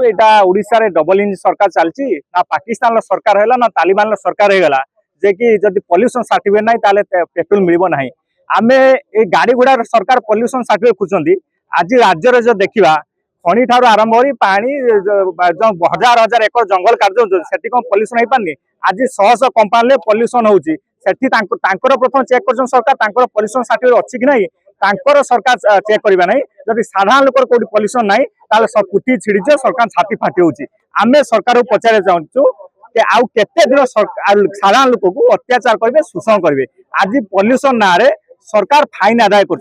एटा ओडिशा रे double engine सरकार चलची ना पाकिस्तान सरकार है ना तालिबान सरकार है गला जे कि जदि पॉल्यूशन सर्टिफिकेट नहीं ताले पेट्रोल मिलिबो नहीं। आमे ए गाड़ी गुडा सरकार पॉल्यूशन सर्टिफिकेट खुजंदी आज राज्य रे जो देखिबा खणी ठार आरंभ करी पानी हजार हजार एकर जंगल काट सेठी कोन पॉल्यूशन नहीं पानी आज शह शह कंपानी पॉल्यूशन होउची सेठी तांकर प्रथम चेक कर सरकार तांकर पॉल्यूशन सर्टिफिकेट अछि कि नहीं तांकर सरकार चेक करबा नहीं जदि साधारण लोकर कोडी पॉल्यूशन नहीं ताले सब पुती छिड़ी सरकार छाती फाटी होउची। आमे सरकार को पचारे चाहूँ कि आउ केते दिन साधारण लोक को अत्याचार करेंगे शोषण करेंगे। आज पॉल्यूशन ना रे सरकार फाइन आदाय कर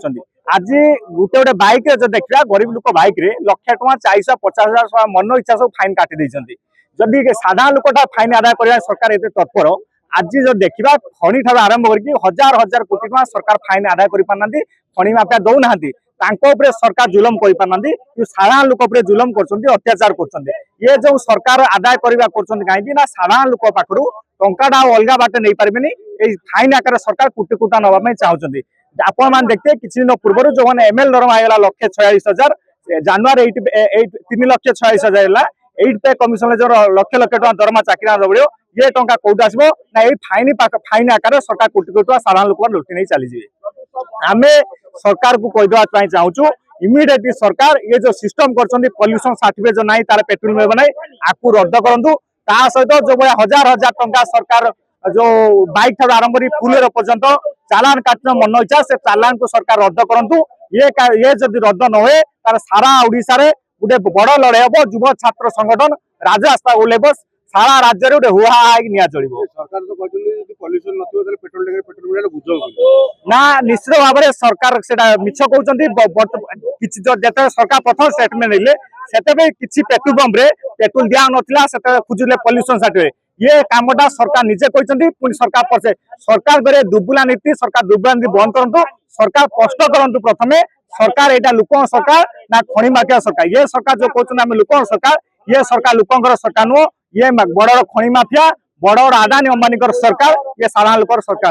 आज गोटे गोटे बाइक जो देखा गरीब लोक बाइक रे लक्ष टका 450,000 मन इच्छा सब फाइन काटी जदि साधारण लोकटा फाइन आदाय करने सरकार एते तत्पर आज जो देखा खणी ठार आरंभ करके हजार हजार कोटी टका सरकार फाइन आदाय कर पारना खणी माफिया दौना सरकार जुलम कर पारना साधारण लोक जुलम कर अत्याचार कर ये जो सरकार आदाय करवा कहीं साधारण लोक पाखु टंकाटा अलग बाटे नहीं पारे फाइन आकार सरकार कोटी कोटा नापी चाहते आपण मैंने देखते किसी दिन पूर्व जो मैंने एमएल दरमा है 1,46,000 जानुआरी 3,46,000 है कमिशन जो लक्ष लक्ष टका दरमा चाकरी बड़ो ये टंका कौट आसो ना ये फाइन आकार सरकार कोटी कोटी साधारण लोक लुटि नहीं चली आम सरकार को कहीदेवा चाहूँ इमिडिएटली सरकार ये जो सिस्टम कर पॉल्यूशन सर्टिफिकेट जो नहीं तार पेट्रोल मिल ना आपको रद्द करूँ सहित जो भाई हजार हजार टंका सरकार जो बाइक ठार आरंभ कर फुलेर पर्यंत चालान काटना मन इच्छा से चालान को सरकार रद्द करूँ ये जदि रद्द न हुए तार सारा ओडिशा रे गोटे बड़ लड़ाई हम युव छात्र संगठन राजरास्ता ओल्लेब सारा राज्य गोटे हुआ निया चलो ना निश्चित भाव में सरकार से मिछ कहते सरकार प्रथम स्टेटमेंट ले किसी पेट्रोल पंप रे पेट्रोल दिया नाला से खोजुले पॉल्यूशन सर्टिफिकेट ये कामटा सरकार निजे कहते पुणी सरकार पछे सरकार करे दुबुला नीति सरकार दुबुला नीति बंद करूँ सरकार स्पष्ट करूँ प्रथम सरकार यहाँ लोक सरकार ना खणी माफिया सरकार ये सरकार जो कहते लोक सरकार ये सरकार लोकर सरकार नुह ये बड़ खणी माफिया बड़ बड़ आदानी अंबानी सरकार ये साधारण लोकर सरकार।